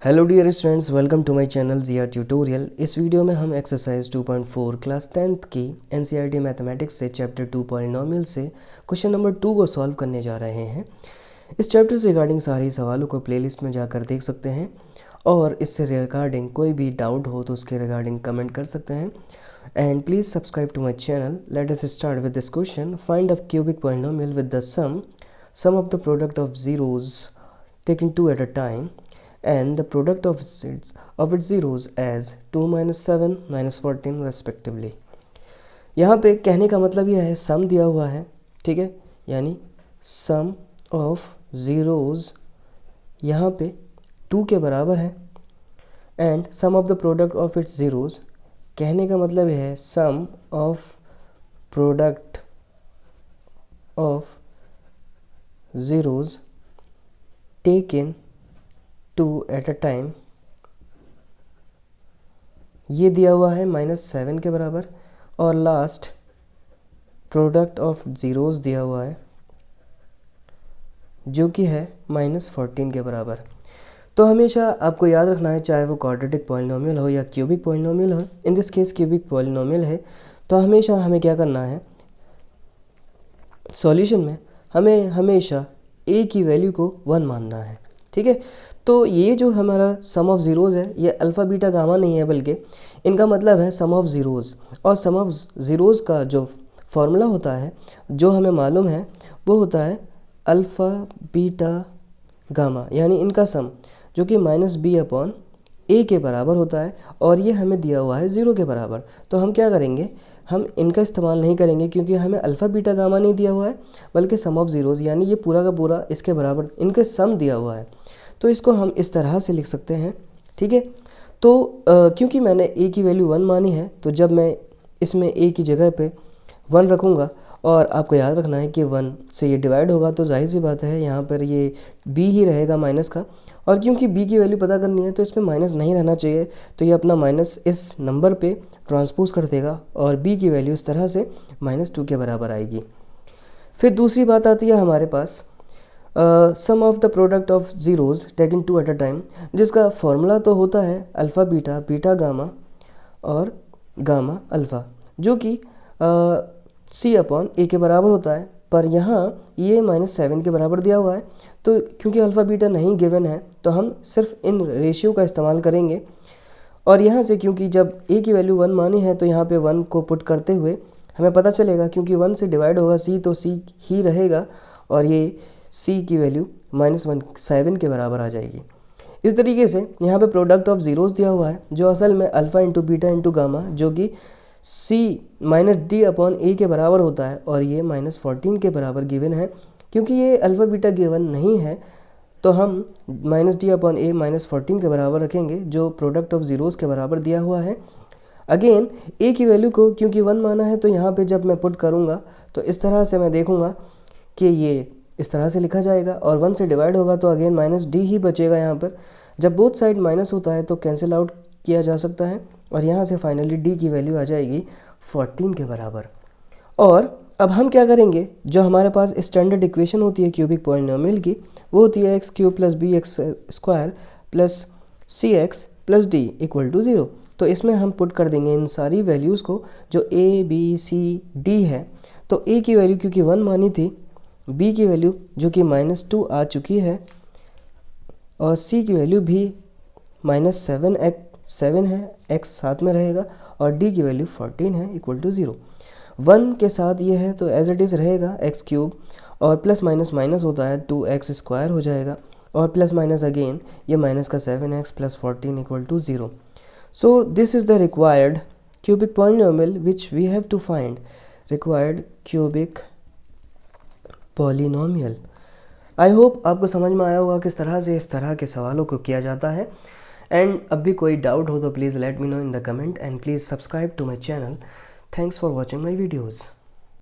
Hello dear students, welcome to my channel Zia tutorial. इस video में हम एक्सरसाइज 2.4 क्लास 10th की एनसीईआरटी मैथमेटिक्स से चैप्टर 2 पॉलिनोमियल से क्वेश्चन नंबर 2 को सॉल्व करने जा रहे हैं। इस चैप्टर से रिगार्डिंग सारे सवालों को प्लेलिस्ट में जाकर देख सकते हैं और इससे रिगार्डिंग कोई भी डाउट हो तो उसके रिगार्डिंग कमेंट कर सकते हैं। And please subscribe to my channel. Let us start with this question. Find a cubic polynomial with the sum of the product of zeros taking 2 at a time and the product of its zeros as 2 minus 7 minus 14 respectively। यहाँ पे कहने का मतलब यह है सम दिया हुआ है, ठीक है, यानी सम ऑफ ज़ीरोज़ यहाँ पे 2 के बराबर है and sum of the product of its zeros, कहने का मतलब यह है sum of product of zeros taken 2 at a time, ये दिया हुआ है -7 के बराबर और लास्ट प्रोडक्ट ऑफ ज़ीरोज़ दिया हुआ है जो कि है -14 के बराबर। तो हमेशा आपको याद रखना है, चाहे वो क्वाड्रेटिक पॉलिनोमियल हो या क्यूबिक पॉलिनोमियल हो, in this case cubic polynomial है, तो हमेशा हमें क्या करना है, सॉल्यूशन में हमें हमेशा ए की वैल्यू को 1 मानना है, ठीक है। तो ये जो हमारा सम ऑफ ज़ीरोज़ है ये अल्फ़ा बीटा गामा नहीं है, बल्कि इनका मतलब है सम ऑफ ज़ीरोज़। और सम ऑफ ज़ीरोज़ का जो फॉर्मूला होता है, जो हमें मालूम है, वो होता है अल्फ़ा बीटा गामा, यानी इनका सम जो कि -b/a के बराबर होता है और ये हमें दिया हुआ है 0 के बराबर। तो हम क्या करेंगे, हम इनका इस्तेमाल नहीं करेंगे क्योंकि हमें अल्फ़ा बीटा गामा नहीं दिया हुआ है, बल्कि सम ऑफ ज़ीरोज़ यानी ये पूरा का पूरा इसके बराबर इनके सम दिया हुआ है। तो इसको हम इस तरह से लिख सकते हैं, ठीक है। तो क्योंकि मैंने a की वैल्यू 1 मानी है, तो जब मैं इसमें a की जगह पे 1 रखूँगा और आपको याद रखना है कि 1 से ये डिवाइड होगा तो जाहिर सी बात है यहाँ पर ये b ही रहेगा माइनस का, और क्योंकि b की वैल्यू पता करनी है तो इसमें माइनस नहीं रहना चाहिए, तो ये अपना माइनस इस नंबर पे ट्रांसपोज कर देगा और b की वैल्यू इस तरह से -2 के बराबर आएगी। फिर दूसरी बात आती है हमारे पास sum of the product of zeros taken 2 at a time, जिसका फॉर्मूला तो होता है अल्फ़ा बीटा बीटा गामा और गामा अल्फ़ा, जो कि c/a के बराबर होता है। पर यहाँ ये -7 के बराबर दिया हुआ है, तो क्योंकि अल्फ़ा बीटा नहीं गिवन है तो हम सिर्फ इन रेशियो का इस्तेमाल करेंगे। और यहाँ से क्योंकि जब a की वैल्यू 1 मानी है तो यहाँ पे 1 को पुट करते हुए हमें पता चलेगा, क्योंकि 1 से डिवाइड होगा c तो c ही रहेगा और ये c की वैल्यू -7 के बराबर आ जाएगी। इस तरीके से यहाँ पे प्रोडक्ट ऑफ ज़ीरोज़ दिया हुआ है जो असल में alpha into beta into gamma, जो कि c -d/a के बराबर होता है और ये -14 के बराबर गिवन है। क्योंकि ये अल्फ़ा बीटा गिवन नहीं है तो हम -d/a -14 के बराबर रखेंगे, जो प्रोडक्ट ऑफ ज़ीरोज़ के बराबर दिया हुआ है। अगेन a की वैल्यू को क्योंकि 1 माना है तो यहाँ पे जब मैं पुट करूँगा तो इस तरह से मैं देखूँगा कि ये इस तरह से लिखा जाएगा और 1 से डिवाइड होगा तो अगेन -d ही बचेगा। यहाँ पर जब बोथ साइड माइनस होता है तो कैंसिल आउट किया जा सकता है और यहाँ से फाइनली d की वैल्यू आ जाएगी 14 के बराबर। और अब हम क्या करेंगे, जो हमारे पास स्टैंडर्ड इक्वेशन होती है क्यूबिक पॉलिनोमियल की, वो होती है x³ + bx² + cx + d = 0। तो इसमें हम पुट कर देंगे इन सारी वैल्यूज़ को जो a b c d है। तो a की वैल्यू क्योंकि 1 मानी थी, b की वैल्यू जो कि -2 आ चुकी है और c की वैल्यू भी -7 है, x साथ में रहेगा और d की वैल्यू 14 है = 0। 1 के साथ ये है तो एज इट इज़ रहेगा x³ और प्लस माइनस माइनस होता है 2x² हो जाएगा और प्लस माइनस अगेन ये माइनस का 7x + 14 = 0। So this is the required cubic polynomial which we have to find, required cubic polynomial. I hope आपको समझ में आया होगा किस तरह से इस तरह के सवालों को किया जाता है। एंड अब भी कोई डाउट हो तो please let me know in the comment and please subscribe to my channel. Thanks for watching my videos.